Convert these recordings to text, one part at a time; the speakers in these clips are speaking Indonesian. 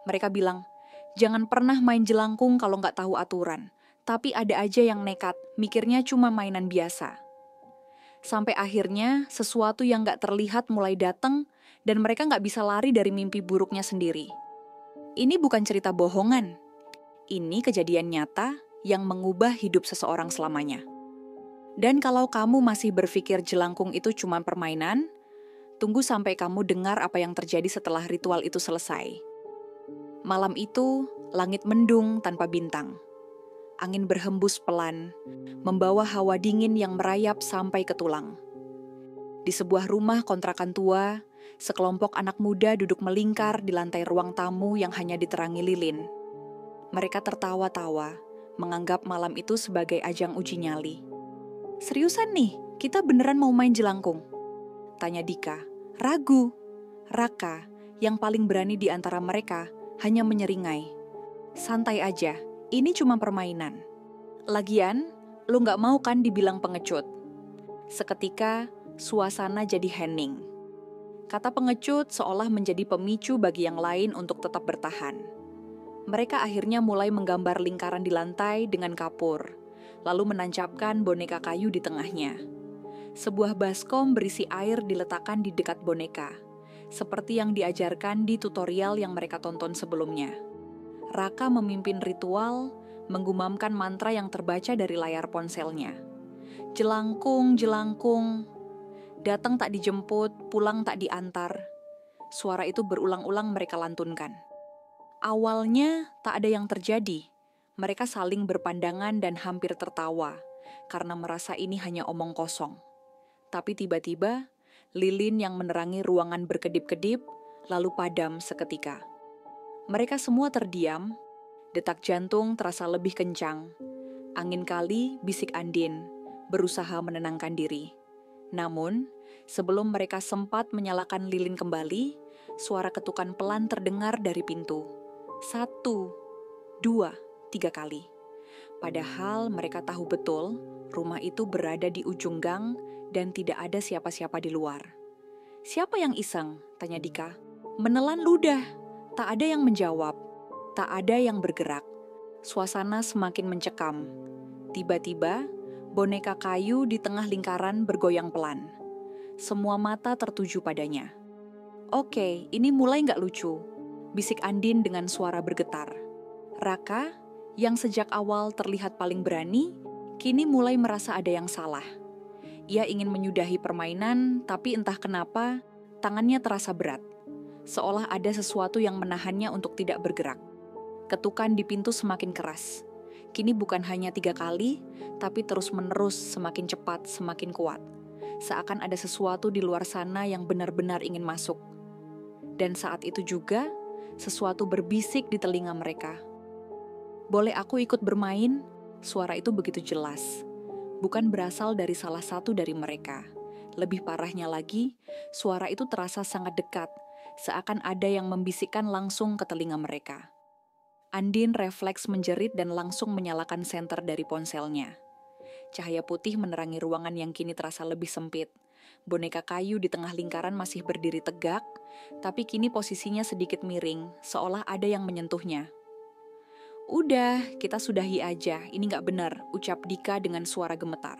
Mereka bilang, jangan pernah main jelangkung kalau nggak tahu aturan. Tapi ada aja yang nekat, mikirnya cuma mainan biasa. Sampai akhirnya sesuatu yang nggak terlihat mulai datang dan mereka nggak bisa lari dari mimpi buruknya sendiri. Ini bukan cerita bohongan. Ini kejadian nyata yang mengubah hidup seseorang selamanya. Dan kalau kamu masih berpikir jelangkung itu cuma permainan, tunggu sampai kamu dengar apa yang terjadi setelah ritual itu selesai. Malam itu, langit mendung tanpa bintang. Angin berhembus pelan, membawa hawa dingin yang merayap sampai ke tulang. Di sebuah rumah kontrakan tua, sekelompok anak muda duduk melingkar di lantai ruang tamu yang hanya diterangi lilin. Mereka tertawa-tawa, menganggap malam itu sebagai ajang uji nyali. Seriusan nih, kita beneran mau main jelangkung? Tanya Dika. Ragu. Raka, yang paling berani di antara mereka, hanya menyeringai. Santai aja, ini cuma permainan. Lagian, lu gak mau kan dibilang pengecut? Seketika, suasana jadi hening. Kata pengecut seolah menjadi pemicu bagi yang lain untuk tetap bertahan. Mereka akhirnya mulai menggambar lingkaran di lantai dengan kapur, lalu menancapkan boneka kayu di tengahnya. Sebuah baskom berisi air diletakkan di dekat boneka, seperti yang diajarkan di tutorial yang mereka tonton sebelumnya. Raka memimpin ritual, menggumamkan mantra yang terbaca dari layar ponselnya. Jelangkung, jelangkung, datang tak dijemput, pulang tak diantar. Suara itu berulang-ulang mereka lantunkan. Awalnya tak ada yang terjadi. Mereka saling berpandangan dan hampir tertawa, karena merasa ini hanya omong kosong. Tapi tiba-tiba, lilin yang menerangi ruangan berkedip-kedip, lalu padam seketika. Mereka semua terdiam, detak jantung terasa lebih kencang. Angin kali, bisik Andin, berusaha menenangkan diri. Namun, sebelum mereka sempat menyalakan lilin kembali, suara ketukan pelan terdengar dari pintu. 1, 2, 3 kali. Padahal mereka tahu betul, rumah itu berada di ujung gang dan tidak ada siapa-siapa di luar. Siapa yang iseng? Tanya Dika. Menelan ludah. Tak ada yang menjawab, tak ada yang bergerak. Suasana semakin mencekam. Tiba-tiba, boneka kayu di tengah lingkaran bergoyang pelan. Semua mata tertuju padanya. Oke, ini mulai nggak lucu, bisik Andin dengan suara bergetar. Raka, yang sejak awal terlihat paling berani, kini mulai merasa ada yang salah. Ia ingin menyudahi permainan, tapi entah kenapa, tangannya terasa berat. Seolah ada sesuatu yang menahannya untuk tidak bergerak. Ketukan di pintu semakin keras. Kini bukan hanya 3 kali, tapi terus-menerus semakin cepat, semakin kuat. Seakan ada sesuatu di luar sana yang benar-benar ingin masuk. Dan saat itu juga, sesuatu berbisik di telinga mereka. Boleh aku ikut bermain? Suara itu begitu jelas. Bukan berasal dari salah satu dari mereka. Lebih parahnya lagi, suara itu terasa sangat dekat, seakan ada yang membisikkan langsung ke telinga mereka. Andin refleks menjerit dan langsung menyalakan senter dari ponselnya. Cahaya putih menerangi ruangan yang kini terasa lebih sempit. Boneka kayu di tengah lingkaran masih berdiri tegak, tapi kini posisinya sedikit miring, seolah ada yang menyentuhnya. Udah, kita sudahi aja, ini gak benar, ucap Dika dengan suara gemetar.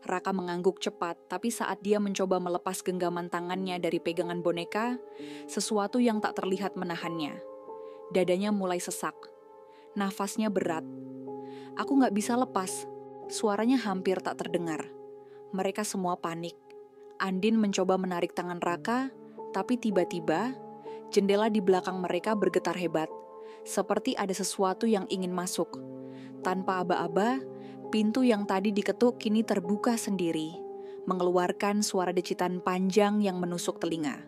Raka mengangguk cepat, tapi saat dia mencoba melepas genggaman tangannya dari pegangan boneka, sesuatu yang tak terlihat menahannya. Dadanya mulai sesak. Nafasnya berat. Aku gak bisa lepas. Suaranya hampir tak terdengar. Mereka semua panik. Andin mencoba menarik tangan Raka, tapi tiba-tiba jendela di belakang mereka bergetar hebat. Seperti ada sesuatu yang ingin masuk. Tanpa aba-aba, pintu yang tadi diketuk kini terbuka sendiri, mengeluarkan suara decitan panjang yang menusuk telinga.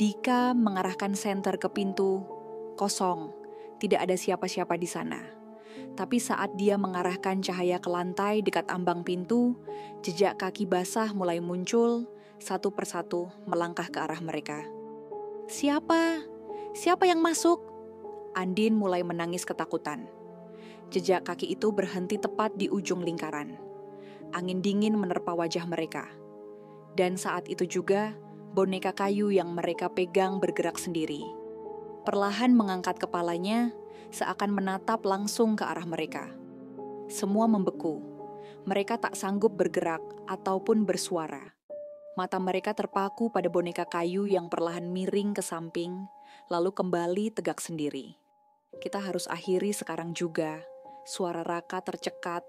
Dika mengarahkan senter ke pintu. Kosong, tidak ada siapa-siapa di sana. Tapi saat dia mengarahkan cahaya ke lantai dekat ambang pintu, jejak kaki basah mulai muncul, satu persatu melangkah ke arah mereka. Siapa? Siapa yang masuk? Andin mulai menangis ketakutan. Jejak kaki itu berhenti tepat di ujung lingkaran. Angin dingin menerpa wajah mereka. Dan saat itu juga, boneka kayu yang mereka pegang bergerak sendiri. Perlahan mengangkat kepalanya, seakan menatap langsung ke arah mereka. Semua membeku. Mereka tak sanggup bergerak ataupun bersuara. Mata mereka terpaku pada boneka kayu yang perlahan miring ke samping, lalu kembali tegak sendiri. Kita harus akhiri sekarang juga. Suara Raka tercekat,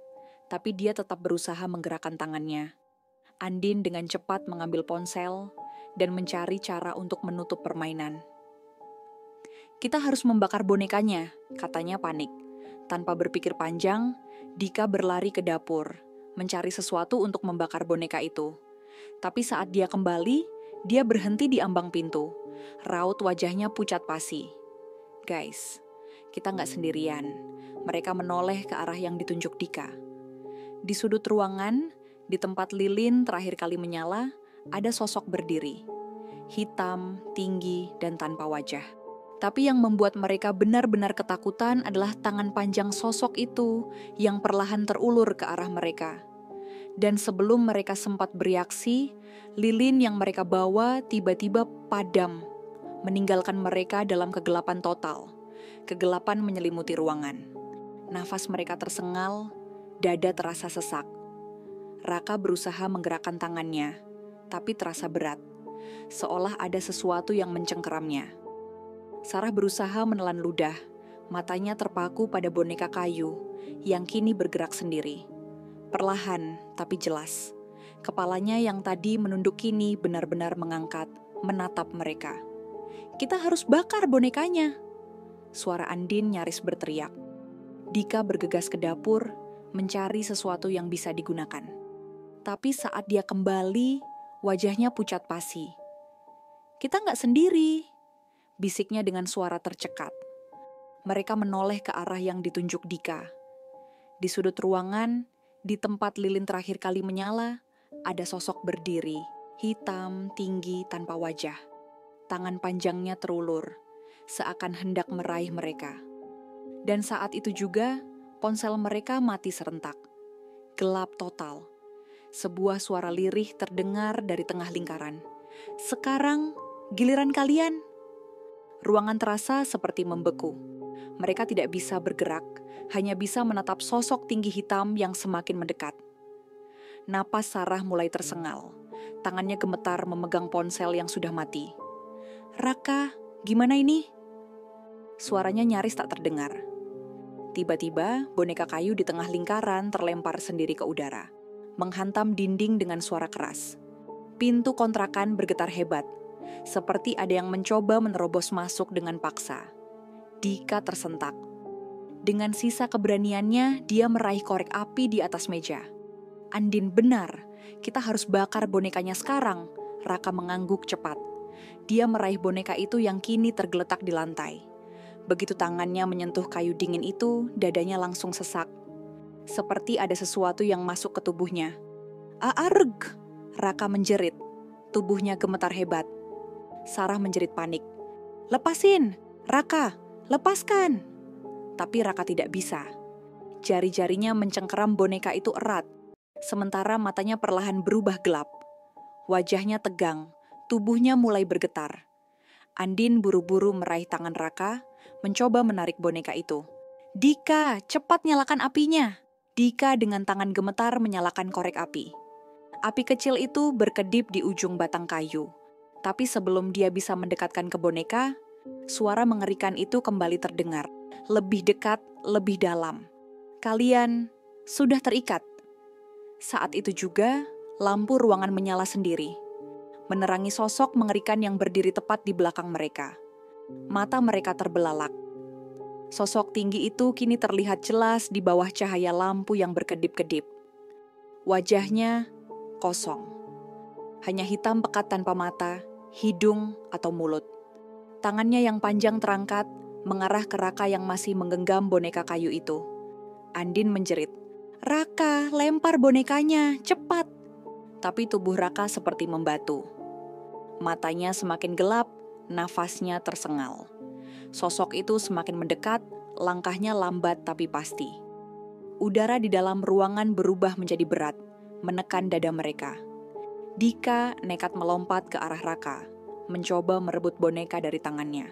tapi dia tetap berusaha menggerakkan tangannya. Andin dengan cepat mengambil ponsel dan mencari cara untuk menutup permainan. Kita harus membakar bonekanya, katanya panik. Tanpa berpikir panjang, Dika berlari ke dapur, mencari sesuatu untuk membakar boneka itu. Tapi saat dia kembali, dia berhenti di ambang pintu. Raut wajahnya pucat pasi. Guys, kita nggak sendirian. Mereka menoleh ke arah yang ditunjuk Dika. Di sudut ruangan, di tempat lilin terakhir kali menyala, ada sosok berdiri. Hitam, tinggi, dan tanpa wajah. Tapi yang membuat mereka benar-benar ketakutan adalah tangan panjang sosok itu yang perlahan terulur ke arah mereka. Dan sebelum mereka sempat bereaksi, lilin yang mereka bawa tiba-tiba padam, meninggalkan mereka dalam kegelapan total. Kegelapan menyelimuti ruangan. Nafas mereka tersengal, dada terasa sesak. Raka berusaha menggerakkan tangannya, tapi terasa berat, seolah ada sesuatu yang mencengkeramnya. Sarah berusaha menelan ludah, matanya terpaku pada boneka kayu yang kini bergerak sendiri. Perlahan tapi jelas, kepalanya yang tadi menunduk kini benar-benar mengangkat, menatap mereka. Kita harus bakar bonekanya. Suara Andin nyaris berteriak. Dika bergegas ke dapur, mencari sesuatu yang bisa digunakan. Tapi saat dia kembali, wajahnya pucat pasi. Kita nggak sendiri, bisiknya dengan suara tercekat. Mereka menoleh ke arah yang ditunjuk Dika. Di sudut ruangan, di tempat lilin terakhir kali menyala, ada sosok berdiri, hitam, tinggi, tanpa wajah. Tangan panjangnya terulur, seakan hendak meraih mereka. Dan saat itu juga, ponsel mereka mati serentak. Gelap total. Sebuah suara lirih terdengar dari tengah lingkaran. Sekarang, giliran kalian. Ruangan terasa seperti membeku. Mereka tidak bisa bergerak, hanya bisa menatap sosok tinggi hitam yang semakin mendekat. Napas Sarah mulai tersengal. Tangannya gemetar memegang ponsel yang sudah mati. Raka, gimana ini? Suaranya nyaris tak terdengar. Tiba-tiba, boneka kayu di tengah lingkaran terlempar sendiri ke udara, menghantam dinding dengan suara keras. Pintu kontrakan bergetar hebat, seperti ada yang mencoba menerobos masuk dengan paksa. Dika tersentak. Dengan sisa keberaniannya, dia meraih korek api di atas meja. Andin benar, kita harus bakar bonekanya sekarang. Raka mengangguk cepat. Dia meraih boneka itu yang kini tergeletak di lantai. Begitu tangannya menyentuh kayu dingin itu, dadanya langsung sesak. Seperti ada sesuatu yang masuk ke tubuhnya. Aarg! Raka menjerit. Tubuhnya gemetar hebat. Sarah menjerit panik. Lepasin! Raka! Lepaskan! Tapi Raka tidak bisa. Jari-jarinya mencengkeram boneka itu erat, sementara matanya perlahan berubah gelap. Wajahnya tegang, tubuhnya mulai bergetar. Andin buru-buru meraih tangan Raka, mencoba menarik boneka itu. Dika, cepat nyalakan apinya! Dika dengan tangan gemetar menyalakan korek api. Api kecil itu berkedip di ujung batang kayu. Tapi sebelum dia bisa mendekatkan ke boneka, suara mengerikan itu kembali terdengar. Lebih dekat, lebih dalam. Kalian sudah terikat. Saat itu juga, lampu ruangan menyala sendiri, menerangi sosok mengerikan yang berdiri tepat di belakang mereka. Mata mereka terbelalak. Sosok tinggi itu kini terlihat jelas di bawah cahaya lampu yang berkedip-kedip. Wajahnya kosong. Hanya hitam pekat tanpa mata, hidung atau mulut. Tangannya yang panjang terangkat, mengarah ke Raka yang masih menggenggam boneka kayu itu. Andin menjerit, Raka, lempar bonekanya, cepat! Tapi tubuh Raka seperti membatu. Matanya semakin gelap, nafasnya tersengal. Sosok itu semakin mendekat, langkahnya lambat tapi pasti. Udara di dalam ruangan berubah menjadi berat, menekan dada mereka. Dika nekat melompat ke arah Raka, mencoba merebut boneka dari tangannya.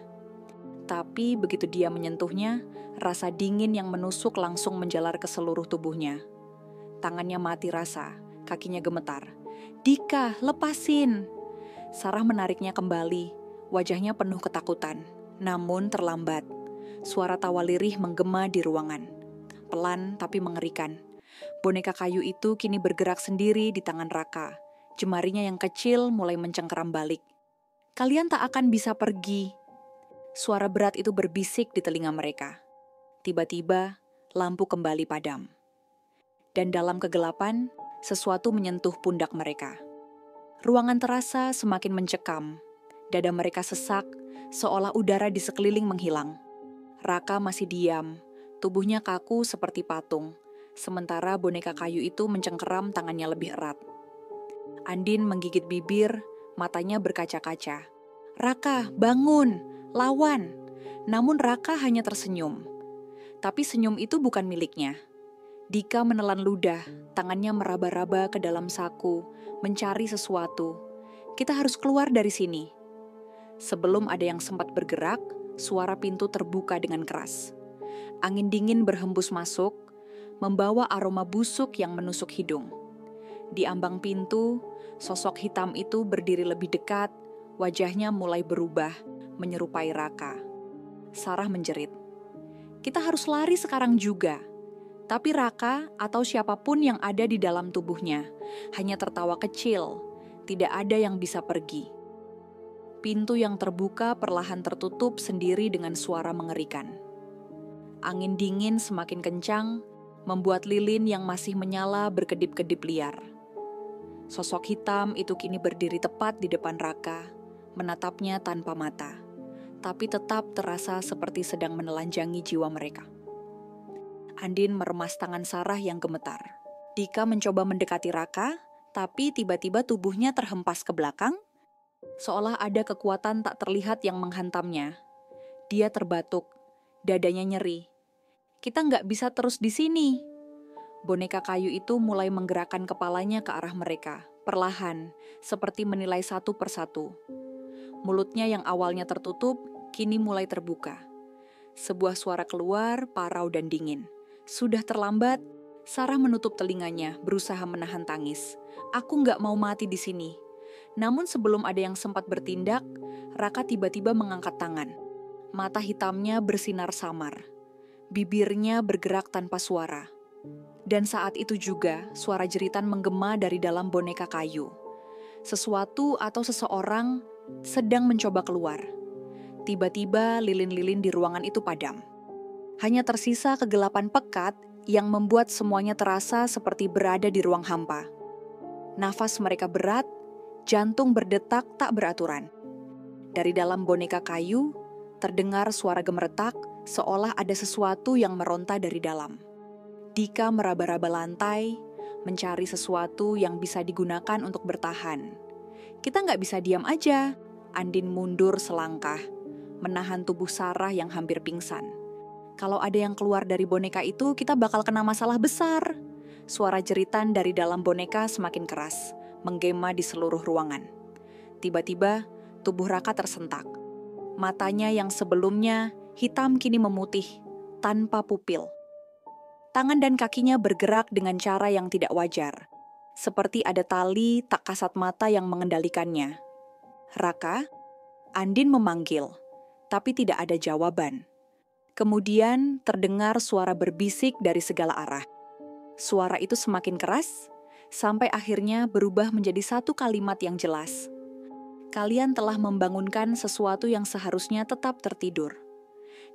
Tapi begitu dia menyentuhnya, rasa dingin yang menusuk langsung menjalar ke seluruh tubuhnya. Tangannya mati rasa, kakinya gemetar. "Dika, lepasin!" Sarah menariknya kembali, wajahnya penuh ketakutan. Namun terlambat. Suara tawa lirih menggema di ruangan. Pelan tapi mengerikan. Boneka kayu itu kini bergerak sendiri di tangan Raka. Jemarinya yang kecil mulai mencengkeram balik. "Kalian tak akan bisa pergi." Suara berat itu berbisik di telinga mereka. Tiba-tiba, lampu kembali padam. Dan dalam kegelapan, sesuatu menyentuh pundak mereka. Ruangan terasa semakin mencekam. Dada mereka sesak, seolah udara di sekeliling menghilang. Raka masih diam, tubuhnya kaku seperti patung. Sementara boneka kayu itu mencengkeram tangannya lebih erat. Andin menggigit bibir, matanya berkaca-kaca. "Raka, bangun! Lawan!" Namun Raka hanya tersenyum. Tapi senyum itu bukan miliknya. Dika menelan ludah, tangannya meraba-raba ke dalam saku, mencari sesuatu. "Kita harus keluar dari sini." Sebelum ada yang sempat bergerak, suara pintu terbuka dengan keras. Angin dingin berhembus masuk, membawa aroma busuk yang menusuk hidung. Di ambang pintu, sosok hitam itu berdiri lebih dekat, wajahnya mulai berubah, menyerupai Raka. Sarah menjerit. "Kita harus lari sekarang juga." Tapi Raka atau siapapun yang ada di dalam tubuhnya hanya tertawa kecil, tidak ada yang bisa pergi. Pintu yang terbuka perlahan tertutup sendiri dengan suara mengerikan. Angin dingin semakin kencang, membuat lilin yang masih menyala berkedip-kedip liar. Sosok hitam itu kini berdiri tepat di depan Raka, menatapnya tanpa mata, tapi tetap terasa seperti sedang menelanjangi jiwa mereka. Andin meremas tangan Sarah yang gemetar. Dika mencoba mendekati Raka, tapi tiba-tiba tubuhnya terhempas ke belakang, seolah ada kekuatan tak terlihat yang menghantamnya. Dia terbatuk, dadanya nyeri. "Kita nggak bisa terus di sini." Boneka kayu itu mulai menggerakkan kepalanya ke arah mereka, perlahan, seperti menilai satu persatu. Mulutnya yang awalnya tertutup, kini mulai terbuka. Sebuah suara keluar, parau dan dingin. Sudah terlambat, Sarah menutup telinganya, berusaha menahan tangis. "Aku nggak mau mati di sini." Namun sebelum ada yang sempat bertindak, Raka tiba-tiba mengangkat tangan. Mata hitamnya bersinar samar. Bibirnya bergerak tanpa suara. Dan saat itu juga, suara jeritan menggema dari dalam boneka kayu. Sesuatu atau seseorang sedang mencoba keluar. Tiba-tiba lilin-lilin di ruangan itu padam. Hanya tersisa kegelapan pekat yang membuat semuanya terasa seperti berada di ruang hampa. Nafas mereka berat, jantung berdetak tak beraturan. Dari dalam boneka kayu, terdengar suara gemeretak seolah ada sesuatu yang meronta dari dalam. Dika meraba-raba lantai, mencari sesuatu yang bisa digunakan untuk bertahan. "Kita nggak bisa diam aja." Andin mundur selangkah, menahan tubuh Sarah yang hampir pingsan. "Kalau ada yang keluar dari boneka itu, kita bakal kena masalah besar." Suara jeritan dari dalam boneka semakin keras, menggema di seluruh ruangan. Tiba-tiba, tubuh Raka tersentak. Matanya yang sebelumnya hitam kini memutih, tanpa pupil. Tangan dan kakinya bergerak dengan cara yang tidak wajar, seperti ada tali tak kasat mata yang mengendalikannya. "Raka?" Andin memanggil, tapi tidak ada jawaban. Kemudian terdengar suara berbisik dari segala arah. Suara itu semakin keras, sampai akhirnya berubah menjadi satu kalimat yang jelas. "Kalian telah membangunkan sesuatu yang seharusnya tetap tertidur."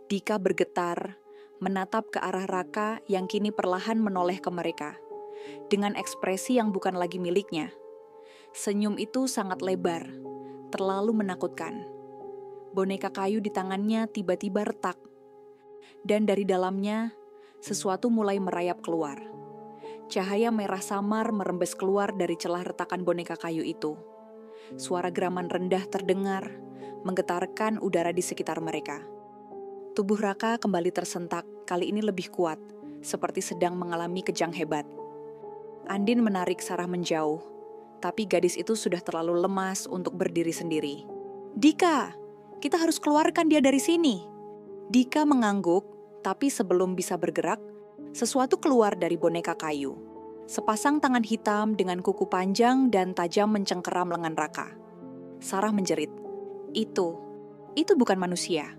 Dika bergetar, menatap ke arah Raka yang kini perlahan menoleh ke mereka, dengan ekspresi yang bukan lagi miliknya. Senyum itu sangat lebar, terlalu menakutkan. Boneka kayu di tangannya tiba-tiba retak, dan dari dalamnya, sesuatu mulai merayap keluar. Cahaya merah samar merembes keluar dari celah retakan boneka kayu itu. Suara geraman rendah terdengar, menggetarkan udara di sekitar mereka. Tubuh Raka kembali tersentak, kali ini lebih kuat, seperti sedang mengalami kejang hebat. Andin menarik Sarah menjauh, tapi gadis itu sudah terlalu lemas untuk berdiri sendiri. "Dika, kita harus keluarkan dia dari sini." Dika mengangguk, tapi sebelum bisa bergerak, sesuatu keluar dari boneka kayu. Sepasang tangan hitam dengan kuku panjang dan tajam mencengkeram lengan Raka. Sarah menjerit, Itu bukan manusia."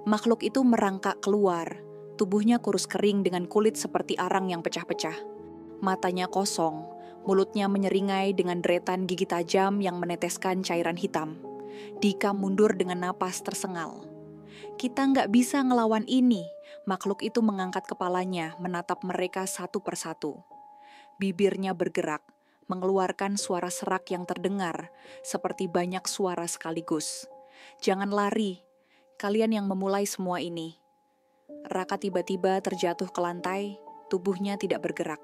Makhluk itu merangkak keluar, tubuhnya kurus kering dengan kulit seperti arang yang pecah-pecah. Matanya kosong, mulutnya menyeringai dengan deretan gigi tajam yang meneteskan cairan hitam. Dika mundur dengan napas tersengal. "Kita nggak bisa ngelawan ini." Makhluk itu mengangkat kepalanya, menatap mereka satu persatu. Bibirnya bergerak, mengeluarkan suara serak yang terdengar, seperti banyak suara sekaligus. "Jangan lari, kalian yang memulai semua ini." Raka tiba-tiba terjatuh ke lantai, tubuhnya tidak bergerak.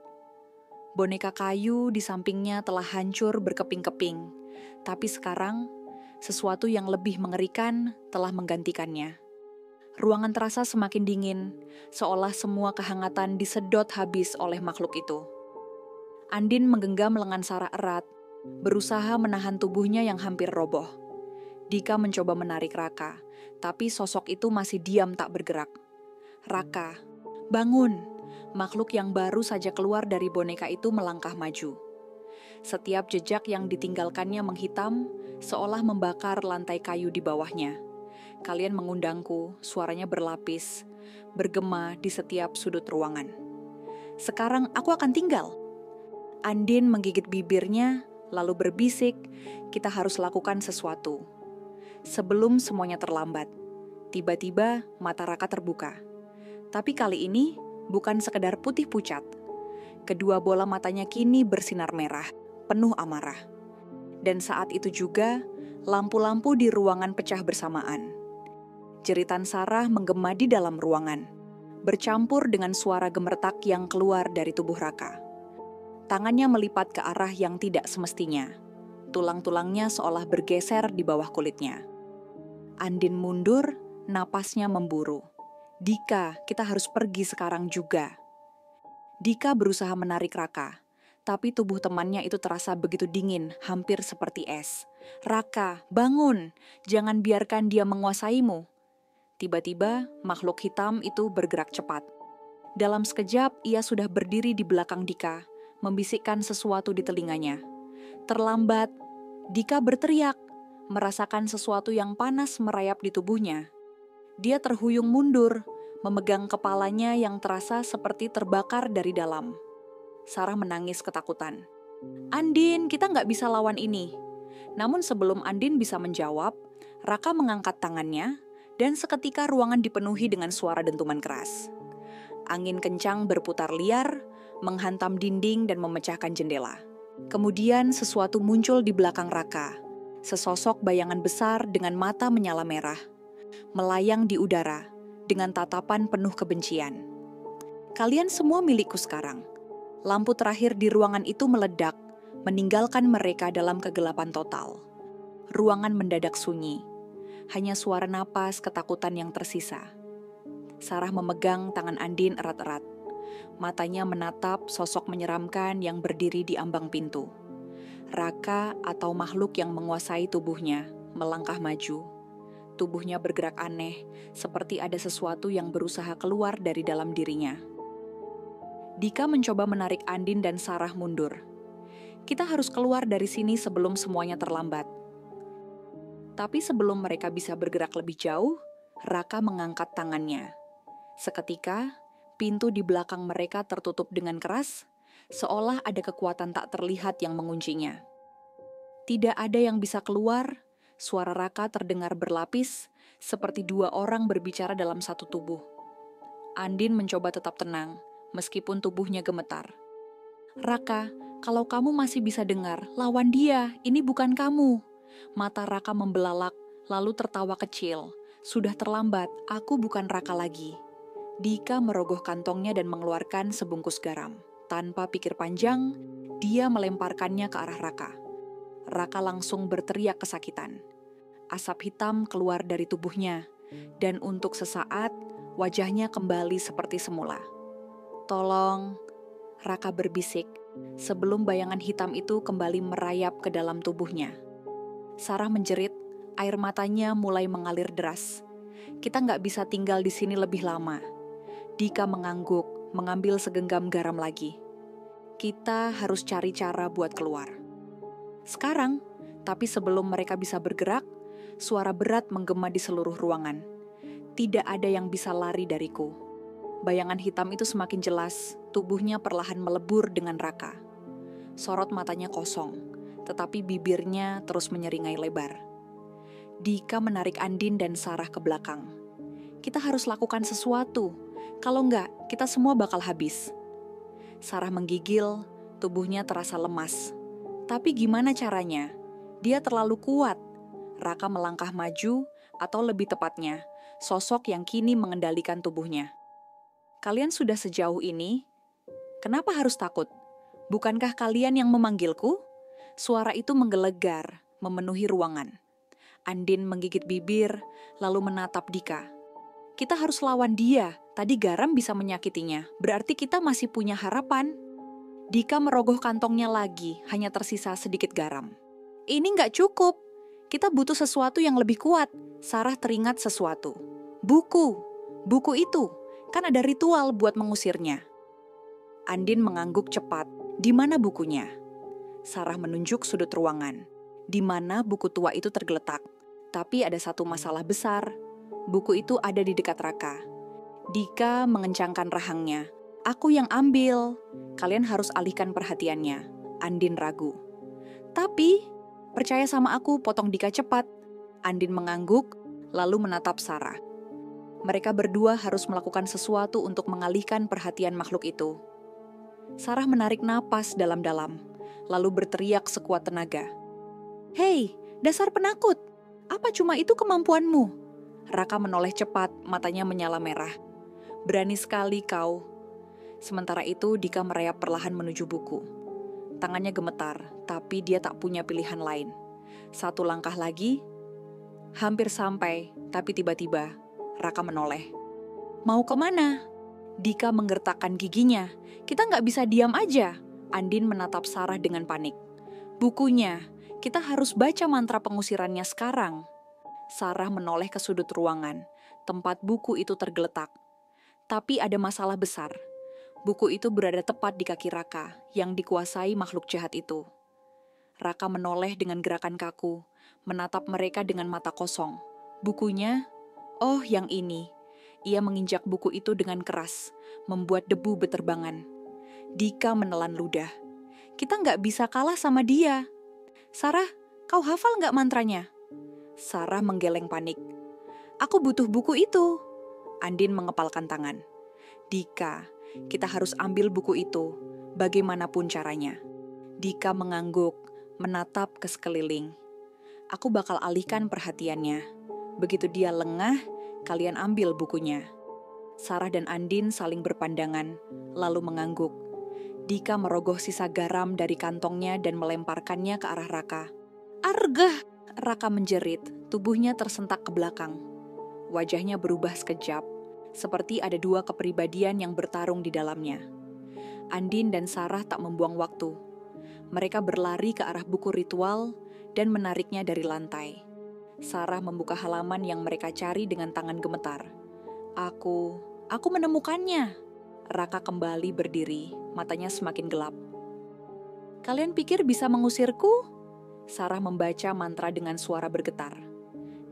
Boneka kayu di sampingnya telah hancur berkeping-keping, tapi sekarang sesuatu yang lebih mengerikan telah menggantikannya. Ruangan terasa semakin dingin, seolah semua kehangatan disedot habis oleh makhluk itu. Andin menggenggam lengan Sarah erat, berusaha menahan tubuhnya yang hampir roboh. Dika mencoba menarik Raka, tapi sosok itu masih diam tak bergerak. "Raka, bangun!" Makhluk yang baru saja keluar dari boneka itu melangkah maju. Setiap jejak yang ditinggalkannya menghitam, seolah membakar lantai kayu di bawahnya. "Kalian mengundangku," suaranya berlapis, bergema di setiap sudut ruangan. "Sekarang aku akan tinggal." Andin menggigit bibirnya, lalu berbisik, "Kita harus lakukan sesuatu." Sebelum semuanya terlambat, tiba-tiba mata Raka terbuka. Tapi kali ini bukan sekedar putih pucat. Kedua bola matanya kini bersinar merah, penuh amarah. Dan saat itu juga, lampu-lampu di ruangan pecah bersamaan. Jeritan Sarah menggema di dalam ruangan, bercampur dengan suara gemertak yang keluar dari tubuh Raka. Tangannya melipat ke arah yang tidak semestinya. Tulang-tulangnya seolah bergeser di bawah kulitnya. Andin mundur, napasnya memburu. "Dika, kita harus pergi sekarang juga." Dika berusaha menarik Raka, tapi tubuh temannya itu terasa begitu dingin, hampir seperti es. "Raka, bangun! Jangan biarkan dia menguasaimu." Tiba-tiba, makhluk hitam itu bergerak cepat. Dalam sekejap, ia sudah berdiri di belakang Dika, membisikkan sesuatu di telinganya. Terlambat, Dika berteriak, merasakan sesuatu yang panas merayap di tubuhnya. Dia terhuyung mundur, memegang kepalanya yang terasa seperti terbakar dari dalam. Sarah menangis ketakutan. "Andin, kita nggak bisa lawan ini." Namun sebelum Andin bisa menjawab, Raka mengangkat tangannya, dan seketika ruangan dipenuhi dengan suara dentuman keras. Angin kencang berputar liar, menghantam dinding dan memecahkan jendela. Kemudian sesuatu muncul di belakang Raka. Sesosok bayangan besar dengan mata menyala merah, melayang di udara dengan tatapan penuh kebencian. "Kalian semua milikku sekarang." Lampu terakhir di ruangan itu meledak, meninggalkan mereka dalam kegelapan total. Ruangan mendadak sunyi. Hanya suara napas ketakutan yang tersisa. Sarah memegang tangan Andin erat-erat. Matanya menatap sosok menyeramkan yang berdiri di ambang pintu. Raka atau makhluk yang menguasai tubuhnya melangkah maju. Tubuhnya bergerak aneh, seperti ada sesuatu yang berusaha keluar dari dalam dirinya. Dika mencoba menarik Andin dan Sarah mundur. "Kita harus keluar dari sini sebelum semuanya terlambat." Tapi sebelum mereka bisa bergerak lebih jauh, Raka mengangkat tangannya. Seketika, pintu di belakang mereka tertutup dengan keras, seolah ada kekuatan tak terlihat yang menguncinya. Tidak ada yang bisa keluar, suara Raka terdengar berlapis, seperti dua orang berbicara dalam satu tubuh. Andin mencoba tetap tenang, meskipun tubuhnya gemetar. "Raka, kalau kamu masih bisa dengar, lawan dia, ini bukan kamu." Mata Raka membelalak, lalu tertawa kecil. "Sudah terlambat, aku bukan Raka lagi." Dika merogoh kantongnya dan mengeluarkan sebungkus garam. Tanpa pikir panjang, dia melemparkannya ke arah Raka. Raka langsung berteriak kesakitan. Asap hitam keluar dari tubuhnya, dan untuk sesaat, wajahnya kembali seperti semula. "Tolong," Raka berbisik, sebelum bayangan hitam itu kembali merayap ke dalam tubuhnya. Sarah menjerit, air matanya mulai mengalir deras. Kita nggak bisa tinggal di sini lebih lama. Dika mengangguk, mengambil segenggam garam lagi. Kita harus cari cara buat keluar. Sekarang, tapi sebelum mereka bisa bergerak, suara berat menggema di seluruh ruangan. Tidak ada yang bisa lari dariku. Bayangan hitam itu semakin jelas, tubuhnya perlahan melebur dengan Raka. Sorot matanya kosong, tetapi bibirnya terus menyeringai lebar. Dika menarik Andin dan Sarah ke belakang. Kita harus lakukan sesuatu, kalau enggak kita semua bakal habis. Sarah menggigil, tubuhnya terasa lemas. Tapi gimana caranya? Dia terlalu kuat. Raka melangkah maju, atau lebih tepatnya, sosok yang kini mengendalikan tubuhnya. Kalian sudah sejauh ini, kenapa harus takut? Bukankah kalian yang memanggilku? Suara itu menggelegar, memenuhi ruangan. Andin menggigit bibir, lalu menatap Dika. Kita harus lawan dia, tadi garam bisa menyakitinya, berarti kita masih punya harapan. Dika merogoh kantongnya lagi, hanya tersisa sedikit garam. Ini nggak cukup, kita butuh sesuatu yang lebih kuat. Sarah teringat sesuatu. Buku itu, kan ada ritual buat mengusirnya. Andin mengangguk cepat. Di mana bukunya? Sarah menunjuk sudut ruangan. Di mana buku tua itu tergeletak. Tapi ada satu masalah besar. Buku itu ada di dekat Raka. Dika mengencangkan rahangnya. Aku yang ambil. Kalian harus alihkan perhatiannya. Andin ragu. Tapi, percaya sama aku, potong Dika cepat. Andin mengangguk, lalu menatap Sarah. Mereka berdua harus melakukan sesuatu untuk mengalihkan perhatian makhluk itu. Sarah menarik napas dalam-dalam, lalu berteriak sekuat tenaga. Hei, dasar penakut! Apa cuma itu kemampuanmu? Raka menoleh cepat, matanya menyala merah. Berani sekali kau. Sementara itu Dika merayap perlahan menuju buku. Tangannya gemetar, tapi dia tak punya pilihan lain. Satu langkah lagi, hampir sampai, tapi tiba-tiba Raka menoleh. Mau kemana? Dika menggertakkan giginya. Kita nggak bisa diam aja. Andin menatap Sarah dengan panik. Bukunya, kita harus baca mantra pengusirannya sekarang. Sarah menoleh ke sudut ruangan, tempat buku itu tergeletak. Tapi ada masalah besar. Buku itu berada tepat di kaki Raka, yang dikuasai makhluk jahat itu. Raka menoleh dengan gerakan kaku, menatap mereka dengan mata kosong. Bukunya, oh yang ini. Ia menginjak buku itu dengan keras, membuat debu beterbangan. Dika menelan ludah. Kita nggak bisa kalah sama dia. Sarah, kau hafal nggak mantranya? Sarah menggeleng panik. Aku butuh buku itu. Andin mengepalkan tangan. Dika, kita harus ambil buku itu, bagaimanapun caranya. Dika mengangguk, menatap ke sekeliling. Aku bakal alihkan perhatiannya. Begitu dia lengah, kalian ambil bukunya. Sarah dan Andin saling berpandangan, lalu mengangguk. Dika merogoh sisa garam dari kantongnya dan melemparkannya ke arah Raka. Argah! Raka menjerit, tubuhnya tersentak ke belakang. Wajahnya berubah sekejap, seperti ada dua kepribadian yang bertarung di dalamnya. Andin dan Sarah tak membuang waktu. Mereka berlari ke arah buku ritual dan menariknya dari lantai. Sarah membuka halaman yang mereka cari dengan tangan gemetar. Aku menemukannya. Raka kembali berdiri, matanya semakin gelap. Kalian pikir bisa mengusirku? Sarah membaca mantra dengan suara bergetar.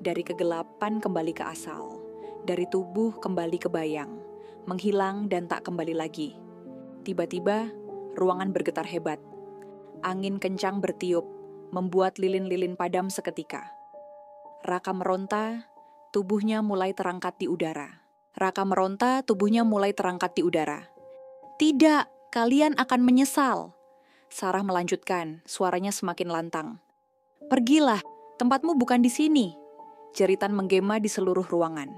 Dari kegelapan kembali ke asal, dari tubuh kembali ke bayang, menghilang dan tak kembali lagi. Tiba-tiba, ruangan bergetar hebat. Angin kencang bertiup, membuat lilin-lilin padam seketika. Raka meronta, tubuhnya mulai terangkat di udara. Tidak, kalian akan menyesal. Sarah melanjutkan, suaranya semakin lantang. Pergilah, tempatmu bukan di sini. Jeritan menggema di seluruh ruangan.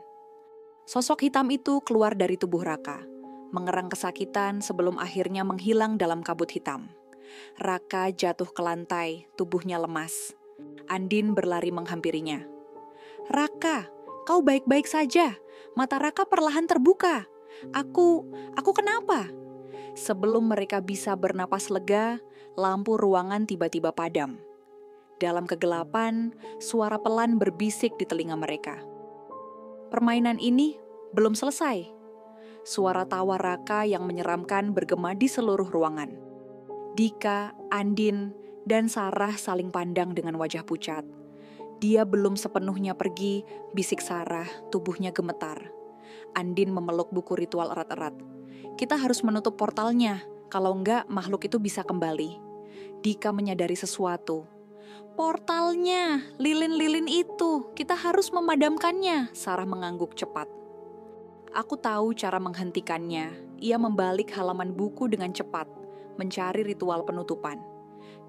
Sosok hitam itu keluar dari tubuh Raka, mengerang kesakitan sebelum akhirnya menghilang dalam kabut hitam. Raka jatuh ke lantai, tubuhnya lemas. Andin berlari menghampirinya. Raka, kau baik-baik saja. Mata Raka perlahan terbuka. Aku kenapa? Sebelum mereka bisa bernapas lega, lampu ruangan tiba-tiba padam. Dalam kegelapan, suara pelan berbisik di telinga mereka. Permainan ini belum selesai. Suara tawa Raka yang menyeramkan bergema di seluruh ruangan. Dika, Andin, dan Sarah saling pandang dengan wajah pucat. Dia belum sepenuhnya pergi, bisik Sarah, tubuhnya gemetar. Andin memeluk buku ritual erat-erat. Kita harus menutup portalnya, kalau enggak makhluk itu bisa kembali. Dika menyadari sesuatu. Portalnya, lilin-lilin itu, kita harus memadamkannya, Sarah mengangguk cepat. Aku tahu cara menghentikannya. Ia membalik halaman buku dengan cepat, mencari ritual penutupan.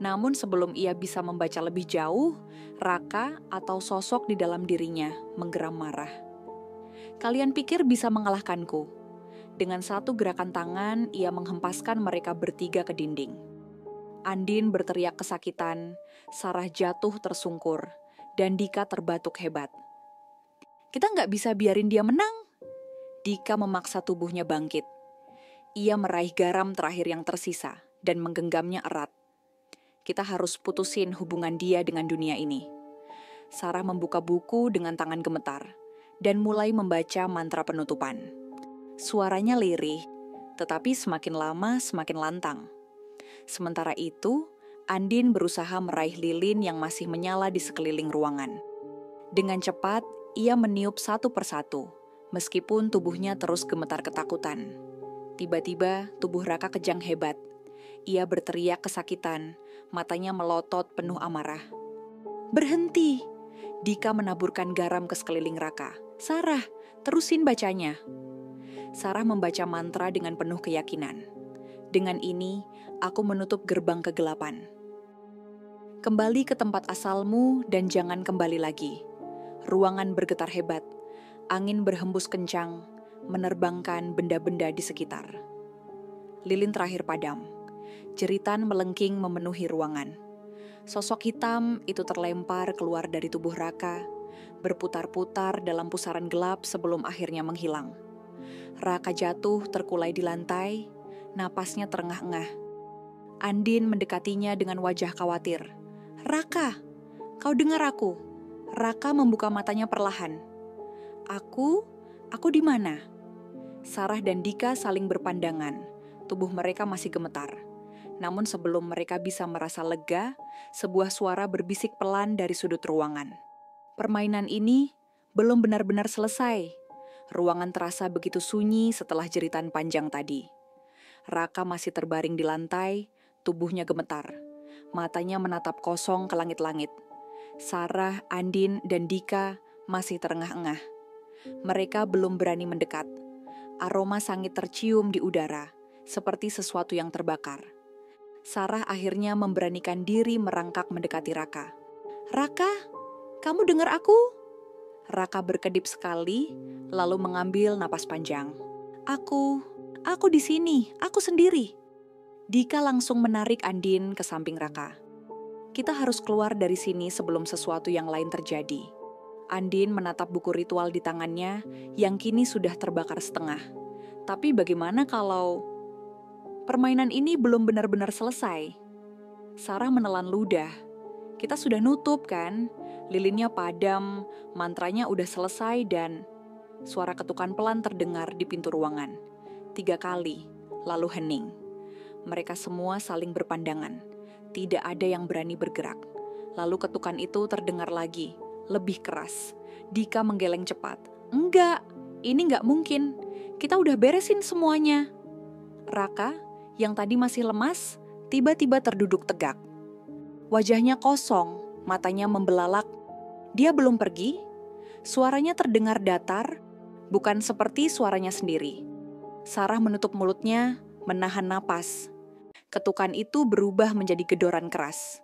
Namun sebelum ia bisa membaca lebih jauh, Raka atau sosok di dalam dirinya menggeram marah. Kalian pikir bisa mengalahkanku? Dengan satu gerakan tangan, ia menghempaskan mereka bertiga ke dinding. Andin berteriak kesakitan, Sarah jatuh tersungkur, dan Dika terbatuk hebat. Kita nggak bisa biarin dia menang. Dika memaksa tubuhnya bangkit. Ia meraih garam terakhir yang tersisa dan menggenggamnya erat. Kita harus putusin hubungan dia dengan dunia ini. Sarah membuka buku dengan tangan gemetar dan mulai membaca mantra penutupan. Suaranya lirih, tetapi semakin lama semakin lantang. Sementara itu, Andin berusaha meraih lilin yang masih menyala di sekeliling ruangan. Dengan cepat, ia meniup satu persatu, meskipun tubuhnya terus gemetar ketakutan. Tiba-tiba, tubuh Raka kejang hebat. Ia berteriak kesakitan, matanya melotot penuh amarah. Berhenti! Dika menaburkan garam ke sekeliling Raka. Sarah, terusin bacanya. Sarah membaca mantra dengan penuh keyakinan. Dengan ini, aku menutup gerbang kegelapan. Kembali ke tempat asalmu dan jangan kembali lagi. Ruangan bergetar hebat. Angin berhembus kencang, menerbangkan benda-benda di sekitar. Lilin terakhir padam. Jeritan melengking memenuhi ruangan. Sosok hitam itu terlempar keluar dari tubuh Raka, berputar-putar dalam pusaran gelap sebelum akhirnya menghilang. Raka jatuh terkulai di lantai, napasnya terengah-engah. Andin mendekatinya dengan wajah khawatir. Raka, kau dengar aku? Raka membuka matanya perlahan. Aku di mana? Sarah dan Dika saling berpandangan. Tubuh mereka masih gemetar. Namun sebelum mereka bisa merasa lega, sebuah suara berbisik pelan dari sudut ruangan. Permainan ini belum benar-benar selesai. Ruangan terasa begitu sunyi setelah jeritan panjang tadi. Raka masih terbaring di lantai, tubuhnya gemetar. Matanya menatap kosong ke langit-langit. Sarah, Andin, dan Dika masih terengah-engah. Mereka belum berani mendekat. Aroma sangit tercium di udara, seperti sesuatu yang terbakar. Sarah akhirnya memberanikan diri merangkak mendekati Raka. Raka, kamu dengar aku? Raka berkedip sekali, lalu mengambil napas panjang. Aku di sini, aku sendiri. Dika langsung menarik Andin ke samping Raka. Kita harus keluar dari sini sebelum sesuatu yang lain terjadi. Andin menatap buku ritual di tangannya yang kini sudah terbakar setengah. Tapi bagaimana kalau permainan ini belum benar-benar selesai? Sarah menelan ludah. Kita sudah nutup kan? Lilinnya padam, mantranya udah selesai dan suara ketukan pelan terdengar di pintu ruangan. 3 kali, lalu hening. Mereka semua saling berpandangan. Tidak ada yang berani bergerak. Lalu ketukan itu terdengar lagi, lebih keras. Dika menggeleng cepat. Enggak, ini enggak mungkin. Kita udah beresin semuanya. Raka, yang tadi masih lemas, tiba-tiba terduduk tegak. Wajahnya kosong, matanya membelalak. Dia belum pergi. Suaranya terdengar datar, bukan seperti suaranya sendiri. Sarah menutup mulutnya, menahan napas. Ketukan itu berubah menjadi gedoran keras.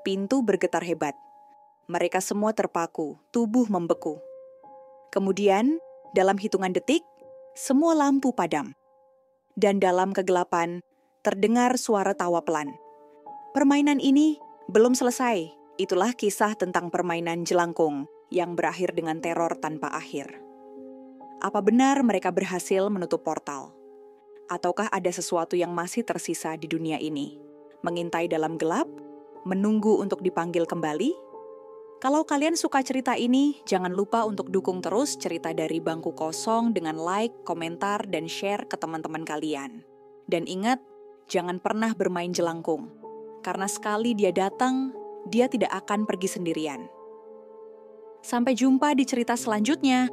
Pintu bergetar hebat. Mereka semua terpaku, tubuh membeku. Kemudian, dalam hitungan detik, semua lampu padam. Dan dalam kegelapan, terdengar suara tawa pelan. Permainan ini belum selesai. Itulah kisah tentang permainan jelangkung yang berakhir dengan teror tanpa akhir. Apa benar mereka berhasil menutup portal? Ataukah ada sesuatu yang masih tersisa di dunia ini? Mengintai dalam gelap? Menunggu untuk dipanggil kembali? Kalau kalian suka cerita ini, jangan lupa untuk dukung terus Cerita dari Bangku Kosong dengan like, komentar, dan share ke teman-teman kalian. Dan ingat, jangan pernah bermain jelangkung. Karena sekali dia datang, dia tidak akan pergi sendirian. Sampai jumpa di cerita selanjutnya.